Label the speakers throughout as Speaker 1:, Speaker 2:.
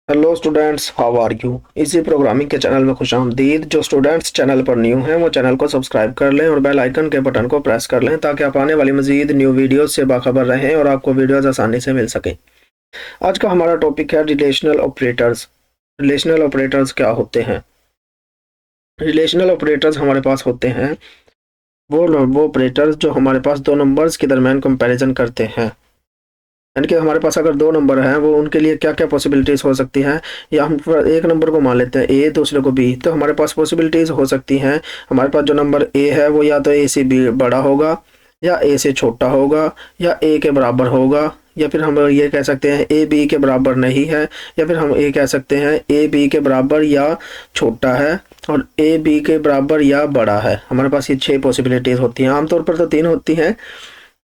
Speaker 1: Hello students, how are you. इसी programming के channel में खुशामदीद। जो स्टूडेंट्स चैनल पर न्यू हैं वो चैनल को सब्सक्राइब कर लें और बेल आइकन के बटन को प्रेस कर लें ताकि आप आने वाली मजीद न्यू वीडियोस से बाखबर रहें और आपको वीडियोस आसानी से मिल सकें। आज का हमारा टॉपिक है रिलेशनल ऑपरेटर्स। रिलेशनल ऑपरेटर्स क्या होते हैं? रिलेशनल ऑपरेटर्स हमारे पास होते हैं वो ऑपरेटर्स जो हमारे पास दो नंबर्स के दरमियान कंपैरिजन करते हैं। यानी कि हमारे पास अगर दो नंबर हैं वो उनके लिए क्या क्या पॉसिबिलिटीज़ हो सकती हैं, या हम एक नंबर को मान लेते हैं ए, दूसरे को बी, तो हमारे पास पॉसिबिलिटीज़ हो सकती हैं। हमारे पास जो नंबर ए है वो या तो ए से बी बड़ा होगा, या ए से छोटा होगा, या ए के बराबर होगा, या फिर हम ये कह सकते हैं ए बी के बराबर नहीं है, या फिर हम ये कह सकते हैं ए बी के बराबर या छोटा है और ए बी के बराबर या बड़ा है। हमारे पास ये 6 पॉसिबिलिटीज़ होती हैं। आमतौर पर तो 3 होती हैं,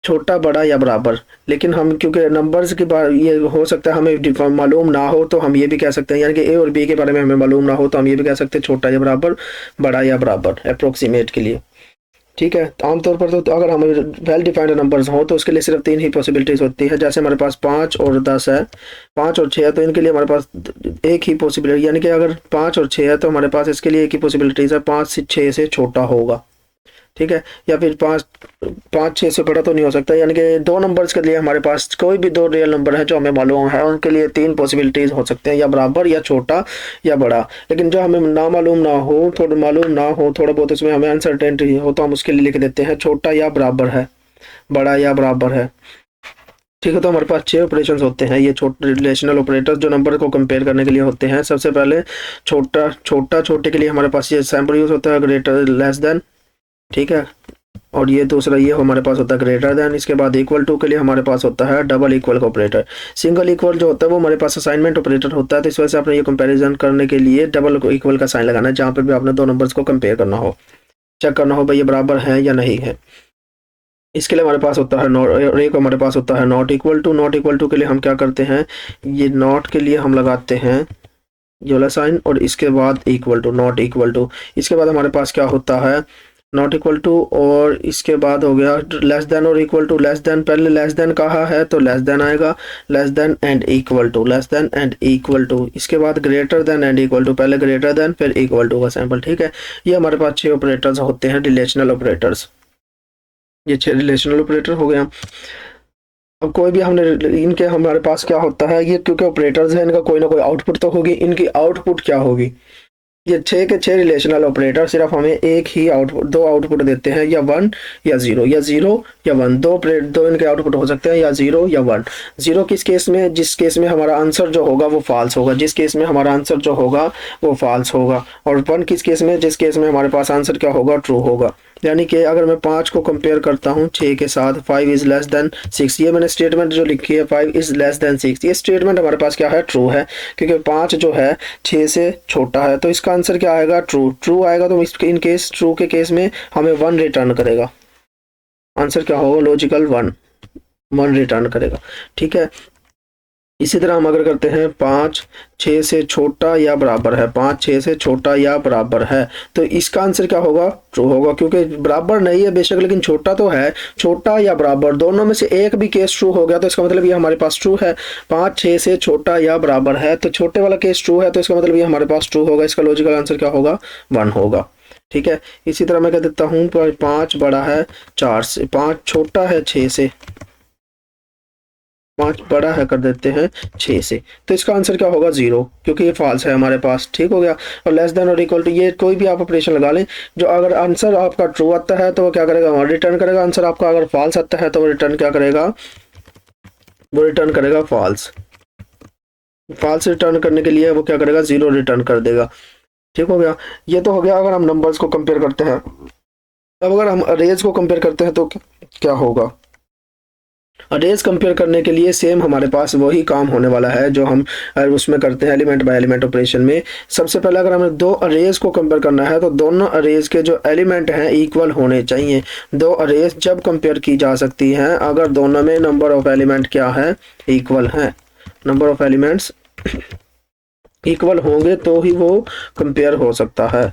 Speaker 1: छोटा, बड़ा या बराबर। लेकिन हम क्योंकि नंबर्स के बारे ये हो सकता है हमें मालूम ना हो, तो हम ये भी कह सकते हैं, यानी कि ए और बी के बारे में हमें मालूम ना हो तो हम ये भी कह सकते हैं छोटा या बराबर, बड़ा या बराबर, अप्रोक्सीमेट के लिए। ठीक है, तो आमतौर पर तो अगर हमें वेल डिफाइंड नंबर्स हो तो उसके लिए सिर्फ 3 ही पॉसिबिलिटीज़ होती है। जैसे हमारे पास 5 और 10 है, 5 और 6 है, तो इनके लिए हमारे पास एक ही पॉसिबिलिटी, यानी कि अगर 5 और 6 है तो हमारे पास इसके लिए एक ही पॉसिबिलिटीज़ है, 5 से 6 से छोटा होगा। ठीक है, या फिर 5 6 से बड़ा तो नहीं हो सकता। यानी कि दो नंबर्स के लिए हमारे पास कोई भी दो रियल नंबर है जो हमें मालूम है, उनके लिए 3 पॉसिबिलिटीज़ हो सकते हैं, या बराबर, या छोटा, या बड़ा। लेकिन जो हमें ना मालूम ना हो, थोड़ा मालूम ना हो, थोड़ा बहुत उसमें हमें अनसर्टेनिटी हो, तो हम उसके लिए लिख देते हैं छोटा या बराबर है, बड़ा या बराबर है। ठीक है, तो हमारे पास 6 ऑपरेशंस होते हैं, ये छोटे रिलेशनल ऑपरेटर्स जो नंबर को कंपेयर करने के लिए होते हैं। सबसे पहले छोटा छोटा छोटे के लिए हमारे पास ये सैम्पल यूज़ होता है, ग्रेटर लेस देन। ठीक है, और ये दूसरा ये हमारे पास होता है ग्रेटर देन। इसके बाद इक्वल टू के लिए हमारे पास होता है डबल इक्वल का ऑपरेटर। सिंगल इक्वल जो होता है वो हमारे पास असाइनमेंट ऑपरेटर होता है, तो इस वजह से आपने ये कंपैरिजन करने के लिए डबल इक्वल का साइन लगाना है, जहाँ पर भी आपने दो नंबर्स को कंपेयर करना हो, चेक करना हो भाई ये बराबर है या नहीं है। इसके लिए हमारे पास होता है नॉट, और एक हमारे पास होता है not equal to. Not equal to के लिए हम क्या करते हैं, ये नॉट के लिए हम लगाते हैं ये वाला साइन, और इसके बाद equal to, not equal to. इसके बाद हमारे पास क्या होता है, नॉट इक्वल टू, और इसके बाद हो गया लेस देन और इक्वल टू। लेस देन, पहले लेस देन कहा है तो लेस देन आएगा, less than and equal to, less than and equal to. इसके बाद greater than and equal to, पहले ग्रेटर देन फिर इक्वल टू का सैंपल। ठीक है, ये हमारे पास 6 ऑपरेटर्स होते हैं, रिलेशनल ऑपरेटर्स। ये 6 रिलेशनल ऑपरेटर हो गया। अब कोई भी हमने इनके हमारे पास क्या होता है, ये क्योंकि ऑपरेटर्स हैं, इनका कोई ना कोई आउटपुट तो होगी। इनकी आउटपुट क्या होगी, ये 6 के 6 रिलेशनल ऑपरेटर सिर्फ हमें एक ही आउटपुट, दो आउटपुट देते हैं, या 1 या 0, या 0 या 1। दो इनके आउटपुट हो सकते हैं, या 0 या 1। 0 किस केस में, जिस केस में हमारा आंसर जो होगा वो फॉल्स होगा, जिस केस में हमारा आंसर जो होगा वो फॉल्स होगा। और 1 किस केस में, जिस केस में हमारे पास आंसर क्या होगा, ट्रू होगा। यानी कि अगर मैं 5 को कंपेयर करता हूँ 6 के साथ, 5 इज़ लेस देन 6, ये मैंने स्टेटमेंट जो लिखी है 5 इज़ लेस देन 6, ये स्टेटमेंट हमारे पास क्या है, ट्रू है, क्योंकि 5 जो है 6 से छोटा है, तो इसका आंसर क्या आएगा, ट्रू। ट्रू आएगा तो इन केस ट्रू के केस में हमें 1 रिटर्न करेगा। आंसर क्या होगा, लॉजिकल 1 रिटर्न करेगा। ठीक है, इसी तरह हम अगर करते हैं 5 6 से छोटा या बराबर है, 5 6 से छोटा या बराबर है, तो इसका आंसर क्या होगा, ट्रू होगा, क्योंकि बराबर नहीं है बेशक लेकिन छोटा तो है। छोटा या बराबर दोनों में से एक भी केस ट्रू हो गया तो इसका मतलब ये हमारे पास ट्रू है। 5 6 से छोटा या बराबर है तो छोटे वाला केस ट्रू है, तो इसका मतलब ये हमारे पास ट्रू होगा। इसका लॉजिकल आंसर क्या होगा, 1 होगा। ठीक है, इसी तरह मैं कह देता हूँ 5 बड़ा है 4 से, 5 छोटा है 6 से, 5 बड़ा है कर देते हैं 6 से, तो इसका आंसर क्या होगा, 0, क्योंकि ये फॉल्स है हमारे पास। ठीक हो गया। और लेस देन और इक्वल टू, ये कोई भी आप ऑपरेशन लगा लें, जो अगर आंसर आपका ट्रू आता है तो वो क्या करेगा, रिटर्न करेगा। आंसर आपका अगर फॉल्स आता है तो वो रिटर्न क्या करेगा, वो रिटर्न करेगा फॉल्स। फॉल्स रिटर्न करने के लिए वो क्या करेगा, 0 रिटर्न कर देगा। ठीक हो गया। ये तो हो गया अगर हम नंबर्स को कंपेयर करते हैं। अब अगर हम अरेज को कंपेयर करते हैं तो क्या होगा, अरेज कंपेयर करने के लिए सेम हमारे पास वही काम होने वाला है जो हम उसमें करते हैं एलिमेंट बाय एलिमेंट ऑपरेशन में। सबसे पहले अगर हमें दो अरेज को कंपेयर करना है तो दोनों अरेज के जो एलिमेंट हैं इक्वल होने चाहिए। दो अरेज जब कंपेयर की जा सकती हैं अगर दोनों में नंबर ऑफ एलिमेंट क्या है, इक्वल है। नंबर ऑफ एलिमेंट्स इक्वल होंगे तो ही वो कंपेयर हो सकता है।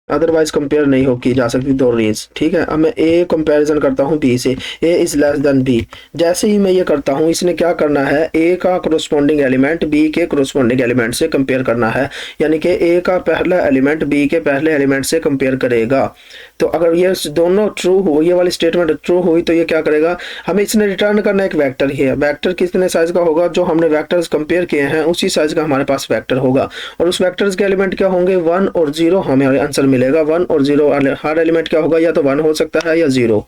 Speaker 1: अदरवाइज कंपेयर नहीं हो की जा सकती दो रेज। ठीक है, अब मैं ए कंपैरिजन करता हूँ बी से, ए इज लेस देन बी। जैसे ही मैं ये करता हूँ, इसने क्या करना है, ए का कोरोस्पोंडिंग एलिमेंट बी के कोरोस्पोंडिंग एलिमेंट से कंपेयर करना है, यानी कि ए का पहला एलिमेंट बी के पहले एलिमेंट से कंपेयर करेगा। तो अगर ये दोनों ट्रू हो, ये वाली स्टेटमेंट ट्रू हुई, तो ये क्या करेगा, हमें इसने रिटर्न करना एक वेक्टर ही है। वेक्टर कितने साइज का होगा, जो हमने वेक्टर्स कंपेयर किए हैं उसी साइज का हमारे पास वेक्टर होगा, और उस वेक्टर्स के एलिमेंट क्या होंगे, 1 और 0। हमें आंसर मिलेगा 1 और 0। हर एलिमेंट क्या होगा, या तो 1 हो सकता है या 0।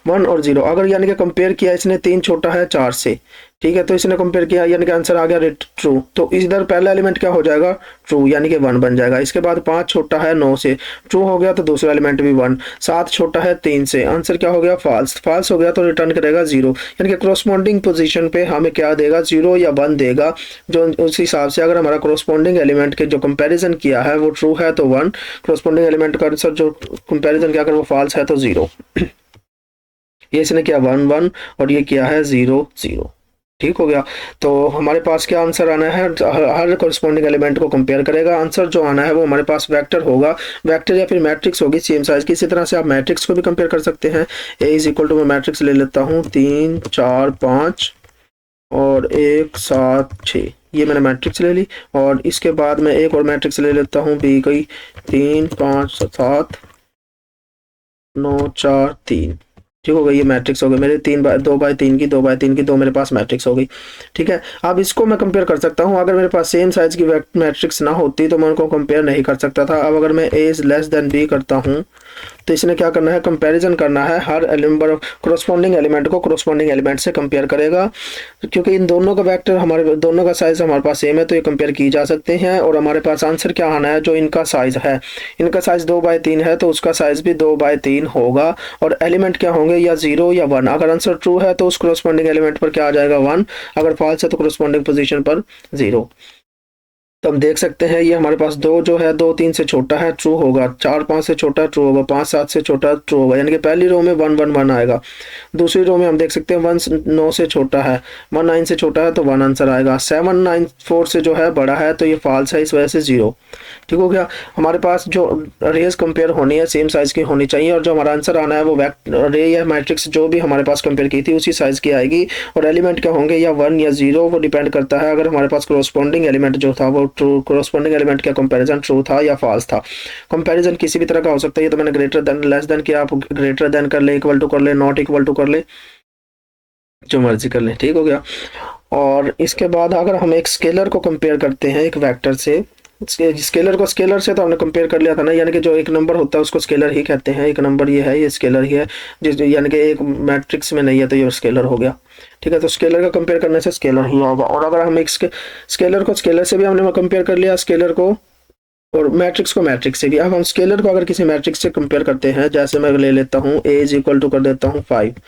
Speaker 1: 1 और 0 अगर यानी कि कंपेयर किया इसने 3 छोटा है 4 से, ठीक है, तो इसने कंपेयर किया यानी कि आंसर आ गया ट्रू। तो इधर पहला एलिमेंट क्या हो जाएगा, ट्रू, यानी कि 1 बन जाएगा। इसके बाद 5 छोटा है 9 से, ट्रू हो गया तो दूसरा एलिमेंट भी 1। 7 छोटा है 3 से, आंसर क्या हो गया, फॉल्स। फॉल्स हो गया तो रिटर्न करेगा 0, यानी कि कोरोस्पोंडिंग पोजीशन पे हमें क्या देगा, 0 या 1 देगा। जो उस हिसाब से अगर हमारा कोरोस्पोंडिंग एलिमेंट के जो कंपेरिजन किया है वो ट्रू है तो 1, कोरोस्पोंडिंग एलिमेंट का आंसर जो कंपेरिजन किया अगर वो फॉल्स है तो 0। ये इसने किया 1 1 और ये किया है 0 0। ठीक हो गया। तो हमारे पास क्या आंसर आना है, हर कोरिस्पोंडिंग एलिमेंट को कंपेयर करेगा। आंसर जो आना है वो हमारे पास वेक्टर होगा, वेक्टर या फिर मैट्रिक्स होगी सेम साइज की। इसी तरह से आप मैट्रिक्स को भी कंपेयर कर सकते हैं। ए इज इक्वल टू, मैं मैट्रिक्स ले लेता हूँ 3 4 5 और 1 7 6, ये मैंने मैट्रिक्स ले ली। और इसके बाद मैं एक और मैट्रिक्स ले लेता हूँ बी की 3 5 7 9 4 3। ठीक हो गई, ये मैट्रिक्स हो गई मेरे 2 बाय 3 की 2 बाय 3 की 2 मेरे पास मैट्रिक्स हो गई। ठीक है, अब इसको मैं कंपेयर कर सकता हूँ। अगर मेरे पास सेम साइज की मैट्रिक्स ना होती तो मैं उनको कंपेयर नहीं कर सकता था। अब अगर मैं ए इज लेस देन बी करता हूँ तो इसने क्या करना है, कंपैरिजन करना है, हर एलिमेंट कोरोस्पोंडिंग एलिमेंट को कोरोस्पोंडिंग एलिमेंट से कंपेयर करेगा। क्योंकि इन दोनों का वेक्टर हमारे दोनों का साइज हमारे पास सेम है तो ये कंपेयर की जा सकते हैं। और हमारे पास आंसर क्या आना है, जो इनका साइज है, इनका साइज 2 बाय 3 है तो उसका साइज भी 2 बाय 3 होगा। और एलिमेंट क्या होंगे, या 0 या 1। अगर आंसर ट्रू है तो उस कोरोस्पोंडिंग एलिमेंट पर क्या आ जाएगा, 1। अगर फॉल्स है तो कोरोस्पोंडिंग पोजीशन पर 0। तो हम देख सकते हैं ये हमारे पास 2 जो है 2 3 से छोटा है, ट्रू होगा। 4 5 से छोटा ट्रू होगा, 5 7 से छोटा ट्रू होगा, यानी कि पहली रो में 1 1 1 आएगा। दूसरी रो में हम देख सकते हैं 1 9 से छोटा है, 1 9 से छोटा है तो 1 आंसर आएगा। 7 9 4 से जो है बड़ा है तो ये फॉल्स है, इस वजह से 0। ठीक हो गया। हमारे पास जो रेज कंपेयर होनी है सेम साइज की होनी चाहिए, और जो हमारा आंसर आना है वो रे या मैट्रिक्स जो भी हमारे पास कंपेयर की थी उसी साइज की आएगी। और एलिमेंट क्या होंगे, या 1 या 0, वो डिपेंड करता है अगर हमारे पास कोरोस्पोंडिंग एलिमेंट जो था वो ट्रू, कोरोस्पोंडिंग एलिमेंट का कंपैरिजन ट्रू था या फॉल्स था। कंपैरिजन किसी भी तरह का हो सकता है। ये तो मैंने ग्रेटर देन लेस देन किया, आप ग्रेटर देन कर ले, इक्वल टू कर ले, नॉट इक्वल टू कर ले, जो मर्जी कर ले। ठीक हो गया। और इसके बाद अगर हम एक स्केलर को कंपेयर करते हैं एक वेक्टर से, स्केलर को स्केलर से तो हमने कंपेयर कर लिया था ना, यानी कि जो एक नंबर होता है उसको स्केलर ही कहते हैं। एक नंबर ये है, ये स्केलर ही है, जिस यानी कि एक मैट्रिक्स में नहीं है तो ये स्केलर हो गया। ठीक है, तो स्केलर का कंपेयर करने से स्केलर ही होगा। और अगर हम एक स्केलर को स्केलर से भी हमने कंपेयर कर लिया, स्केलर को और मैट्रिक्स को मैट्रिक्स से भी। अब हम स्केलर को अगर किसी मैट्रिक्स से कंपेयर करते हैं, जैसे मैं ले लेता हूँ ए इज इक्वल टू कर देता हूँ 5,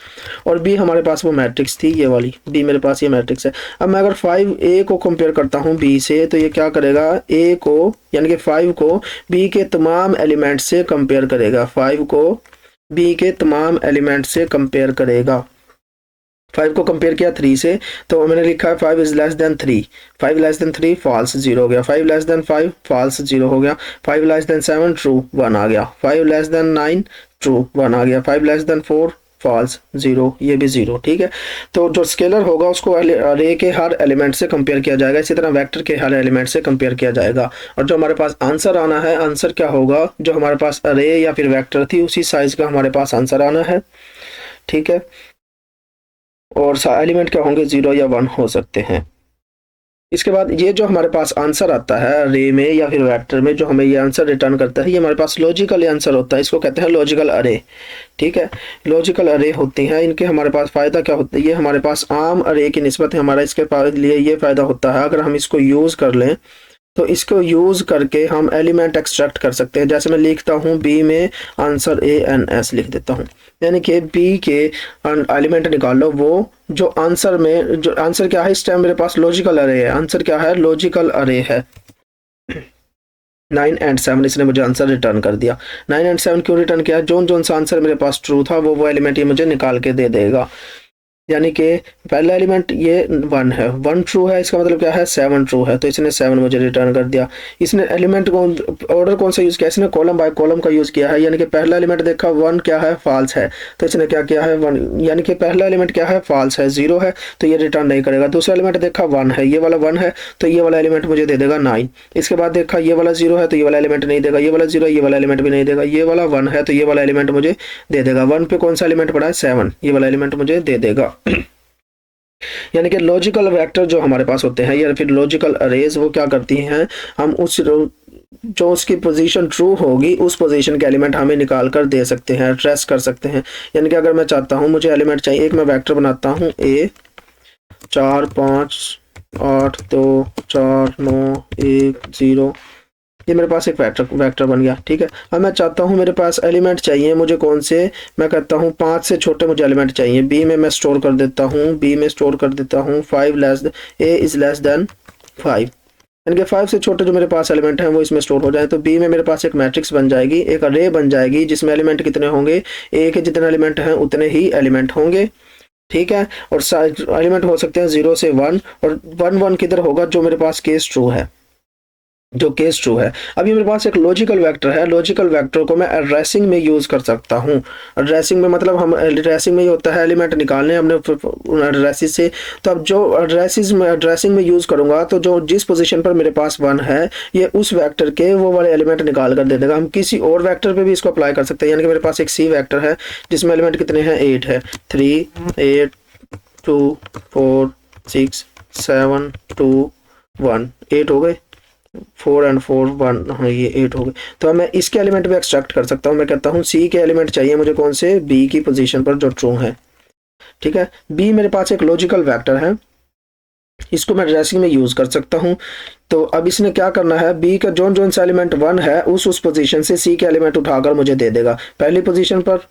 Speaker 1: और बी हमारे पास वो मैट्रिक्स थी, ये वाली बी मेरे पास ये मैट्रिक्स है। अब मैं अगर 5 ए को कंपेयर करता हूँ बी से, तो ये क्या करेगा, ए को यानी कि 5 को बी के तमाम एलिमेंट से कंपेयर करेगा। 5 को बी के तमाम एलिमेंट से कंपेयर करेगा। 5 को कंपेयर किया 3 से, तो मैंने लिखा है 5 is less than 3, 5 less than 3 false 0 हो गया, 5 लेस देन 5 फॉल्स 0 हो गया, 5 लेस देन 7 ट्रू 1 आ गया, 5 लेस देन 9 ट्रू 1 आ गया, 5 लेस देन 4 फॉल्स 0, ये भी 0। ठीक है, तो जो स्केलर होगा उसको अरे के हर एलिमेंट से कंपेयर किया जाएगा, इसी तरह वेक्टर के हर एलिमेंट से कंपेयर किया जाएगा। और जो हमारे पास आंसर आना है, आंसर क्या होगा, जो हमारे पास अरे या फिर वेक्टर थी उसी साइज का हमारे पास आंसर आना है। ठीक है, और एलिमेंट क्या होंगे, 0 या 1 हो सकते हैं। इसके बाद ये जो हमारे पास आंसर आता है रे में या फिर वेक्टर में, जो हमें ये आंसर रिटर्न करता है, ये हमारे पास लॉजिकल आंसर होता है, इसको कहते हैं लॉजिकल अरे। ठीक है, लॉजिकल अरे होती हैं, इनके हमारे पास फ़ायदा क्या होता है, ये हमारे पास आम अरे की निस्बत हमारा इसके लिए ये फ़ायदा होता है, अगर हम इसको यूज़ कर लें तो इसको यूज़ करके हम एलिमेंट एक्सट्रैक्ट कर सकते हैं। जैसे मैं लिखता हूँ बी में आंसर ANS लिख देता हूँ, यानी कि बी के एलिमेंट निकालो, वो जो आंसर में, जो आंसर क्या है इस टाइम मेरे पास लॉजिकल अरे है, आंसर क्या है, लॉजिकल अरे है। 9 and 7 इसने मुझे आंसर रिटर्न कर दिया। 9 and 7 क्यों रिटर्न किया, जोन सा आंसर मेरे पास ट्रू था वो एलिमेंट ये मुझे निकाल के दे देगा। यानी कि पहला एलिमेंट ये 1 है, 1 ट्रू है, इसका मतलब क्या है 7 ट्रू है, तो इसने 7 मुझे रिटर्न कर दिया। इसने एलिमेंट को ऑर्डर कौन सा यूज़ किया, इसने कॉलम बाय कॉलम का यूज़ किया है, यानी कि पहला एलिमेंट देखा 1 क्या है फॉल्स है, तो इसने क्या किया है 1, यानी कि पहला एलिमेंट क्या है फॉल्स है 0 है, तो ये रिटर्न नहीं करेगा। दूसरा एलिमेंट देखा 1 है, ये वाला 1 है, तो ये वाला एलिमेंट मुझे दे देगा 9। इसके बाद देखा ये वाला 0 है, तो ये वाला एलिमेंट नहीं देगा, ये वाला 0 है, ये वाला एलिमेंट भी नहीं देगा, ये वाला 1 है, तो ये वाला एलिमेंट मुझे दे देगा। 1 पे कौन सा एलिमेंट पड़ा है 7, ये वाला एलिमेंट मुझे दे देगा। यानी कि लॉजिकल वेक्टर जो हमारे पास होते हैं या फिर लॉजिकल अरेज, वो क्या करती हैं, हम उस जो उसकी पोजीशन ट्रू होगी उस पोजीशन के एलिमेंट हमें निकाल कर दे सकते हैं, ट्रेस कर सकते हैं। यानी कि अगर मैं चाहता हूं मुझे एलिमेंट चाहिए, एक मैं वेक्टर बनाता हूं ए 4 5 8 2 4 9 1 0, ये मेरे पास एक वेक्टर बन गया। ठीक है, अब मैं चाहता हूँ मेरे पास एलिमेंट चाहिए मुझे कौन से, मैं कहता हूँ 5 से छोटे मुझे एलिमेंट चाहिए, बी में मैं स्टोर कर देता हूँ, बी में स्टोर कर देता हूँ 5 less A is less then 5, यानी कि 5 से छोटे जो मेरे पास एलिमेंट हैं वो इसमें स्टोर हो जाए, तो बी में मेरे पास एक मैट्रिक्स बन जाएगी, एक अरे बन जाएगी जिसमें एलिमेंट कितने होंगे, ए के जितने एलिमेंट हैं उतने ही एलिमेंट होंगे। ठीक है, और एलिमेंट हो सकते हैं 0 से 1, और 1 1 किधर होगा, जो मेरे पास केस ट्रू है, जो केस ट्रू है। अभी मेरे पास एक लॉजिकल वेक्टर है, लॉजिकल वेक्टर को मैं एड्रेसिंग में यूज कर सकता हूँ। एड्रेसिंग में मतलब हम एड्रेसिंग में ये होता है एलिमेंट निकालने हमने एड्रेसिस से, तो अब जो एड्रेसिंग में यूज करूंगा तो जो जिस पोजीशन पर मेरे पास 1 है ये उस वेक्टर के वो वाले एलिमेंट निकाल कर दे देगा। हम किसी और वेक्टर पे भी इसको अप्लाई कर सकते हैं, यानी कि मेरे पास एक सी वेक्टर है जिसमें एलिमेंट कितने हैं 8 है, 3 8 2 4 6 7 2 1, 8 हो गए, 4 एंड 4 1, हाँ ये 8 हो गए। तो मैं इसके एलिमेंट भी एक्सट्रैक्ट कर सकता हूँ, मैं कहता हूँ सी के एलिमेंट चाहिए मुझे कौन से, बी की पोजीशन पर जो ट्रू है। ठीक है, बी मेरे पास एक लॉजिकल वेक्टर है, इसको मैं एड्रेसिंग में यूज कर सकता हूँ। तो अब इसने क्या करना है, बी का जोन सा एलिमेंट 1 है उस पोजीशन से सी के एलिमेंट उठाकर मुझे दे देगा। पहली पोजीशन पर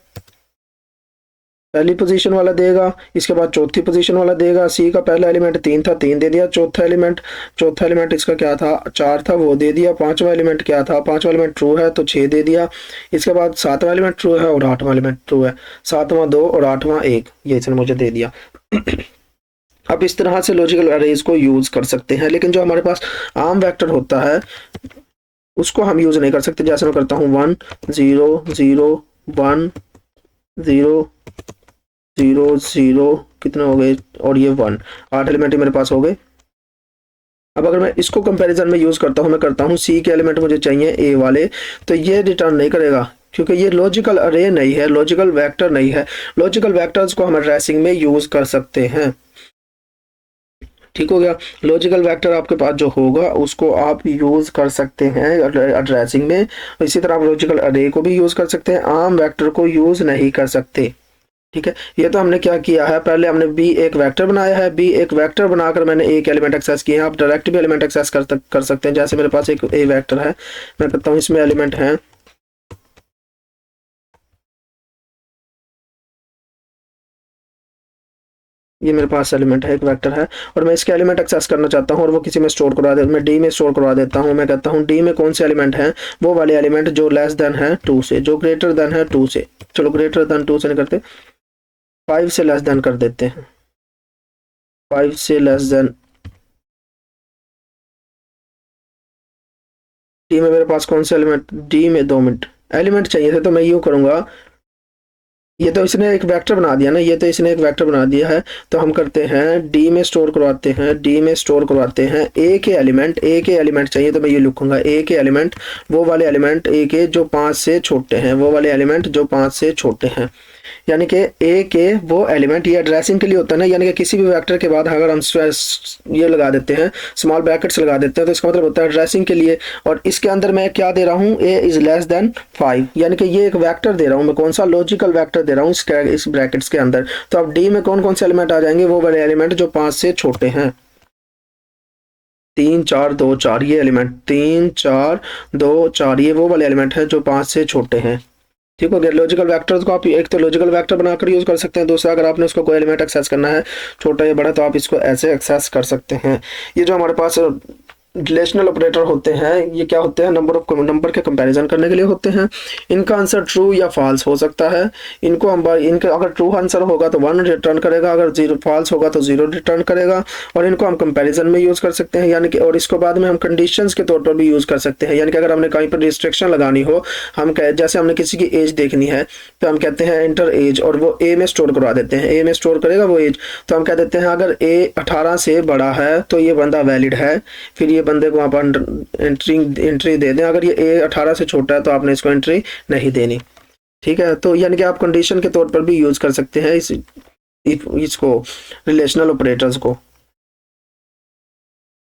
Speaker 1: पहली पोजीशन वाला देगा, इसके बाद चौथी पोजीशन वाला देगा। सी का पहला एलिमेंट 3 था, 3 दे दिया। चौथा एलिमेंट इसका क्या था 4 था, वो दे दिया। पांचवा एलिमेंट क्या था, पांचवा एलिमेंट ट्रू है तो 6 दे दिया। इसके बाद सातवां एलिमेंट ट्रू है और आठवां एलिमेंट ट्रू है, सातवां 2 और आठवां 1, ये इसने मुझे दे दिया। अब इस तरह से लॉजिकल अरेज को यूज कर सकते हैं, लेकिन जो हमारे पास आम वेक्टर होता है उसको हम यूज नहीं कर सकते। जैसे मैं करता हूँ 1 0 0 1 0 0 0, कितने हो गए, और ये 1, 8 एलिमेंट मेरे पास हो गए। अब अगर मैं इसको कंपैरिजन में यूज करता हूँ, मैं करता हूँ सी के एलिमेंट मुझे चाहिए ए वाले, तो ये रिटर्न नहीं करेगा क्योंकि ये लॉजिकल अरे नहीं है, लॉजिकल वेक्टर नहीं है। लॉजिकल वेक्टर्स को हम एड्रेसिंग में यूज कर सकते हैं। ठीक हो गया, लॉजिकल वेक्टर आपके पास जो होगा उसको आप यूज कर सकते हैं एड्रेसिंग में। इसी तरह आप लॉजिकल अरे को भी यूज कर सकते हैं, आम वेक्टर को यूज नहीं कर सकते। ठीक है, ये तो हमने क्या किया है, पहले हमने बी एक वेक्टर बनाया है, बी एक वेक्टर बनाकर मैंने एक एलिमेंट एक्सेस किए हैं। आप डायरेक्ट भी एलिमेंट एक्सेस कर सकते हैं। जैसे मेरे पास एक ए वेक्टर है, मैं कहता हूँ इसमें एलिमेंट हैं ये मेरे पास एलिमेंट है, एक वेक्टर है, और मैं इसके एलिमेंट एक्सेस करना चाहता हूँ और वो किसी में स्टोर करवा दे, मैं डी में स्टोर करवा देता हूँ। मैं कहता हूँ डी में कौन से एलिमेंट हैं, वो वाले एलिमेंट जो लेस देन है 2 से, जो ग्रेटर देन है 2 से। चलो ग्रेटर देन 2 से नहीं करते, 5 से लेस देन कर देते हैं, 5 से लेस देन। डी में मेरे पास कौन से एलिमेंट, डी में 2 मिनट एलिमेंट चाहिए थे, तो मैं यूँ करूँगा, ये तो इसने एक वेक्टर बना दिया ना, ये तो इसने एक वेक्टर बना दिया है, तो हम करते हैं डी में स्टोर करवाते हैं, डी में स्टोर करवाते हैं ए के एलिमेंट चाहिए, तो मैं ये लिखूंगा ए के एलिमेंट, वो वाले एलिमेंट ए के जो 5 से छोटे हैं, वो वाले एलिमेंट जो 5 से छोटे हैं। यानी कि ए के वो एलिमेंट, ये एड्रेसिंग के लिए होता है ना, यानी कि किसी भी वेक्टर के बाद अगर हम ये लगा देते हैं, स्मॉल ब्रैकेट्स लगा देते हैं, तो इसका मतलब होता है एड्रेसिंग के लिए। और इसके अंदर मैं क्या दे रहा हूँ, ए इज लेस देन 5, यानी कि ये एक वेक्टर दे रहा हूँ मैं, कौन सा लॉजिकल वेक्टर दे रहा हूँ इस ब्रैकेट्स के अंदर। तो अब डी में कौन कौन से एलिमेंट आ जाएंगे, वो वाले एलिमेंट जो 5 से छोटे हैं, 3 4 2 4 ये एलिमेंट, 3 4 2 4 ये वो वाले एलिमेंट हैं जो 5 से छोटे हैं। ठीक हो गया, लॉजिकल वेक्टर्स को आप एक तो लॉजिकल वेक्टर बनाकर यूज कर सकते हैं, दूसरा अगर आपने उसको कोई एलिमेंट एक्सेस करना है छोटा या बड़ा, तो आप इसको ऐसे एक्सेस कर सकते हैं। ये जो हमारे पास रिलेशनल ऑपरेटर होते हैं, ये क्या होते हैं, नंबर के कंपैरिजन करने के लिए होते हैं। इनका आंसर ट्रू या फॉल्स हो सकता है। इनका अगर ट्रू आंसर होगा तो 1 रिटर्न करेगा, अगर जीरो फॉल्स होगा तो 0 रिटर्न करेगा। और इनको हम कंपैरिजन में यूज़ कर सकते हैं, यानी कि और इसको बाद में हम कंडीशंस के तौर पर भी यूज़ कर सकते हैं। यानी कि अगर हमने कहीं पर रिस्ट्रिक्शन लगानी हो, जैसे हमने किसी की एज देखनी है तो हम कहते हैं एंटर एज, और वो ए में स्टोर करवा देते हैं, ए में स्टोर करेगा वो एज। तो हम कह देते हैं अगर ए 18 से बड़ा है तो ये बंदा वैलिड है, फिर ये बंदे को वहाँ पर एंट्री दे दें। अगर ये ए 18 से छोटा है तो आपने इसको एंट्री नहीं देनी। ठीक है, तो यानी कि आप कंडीशन के तौर पर भी यूज़ कर सकते हैं इसको, रिलेशनल ऑपरेटर्स को।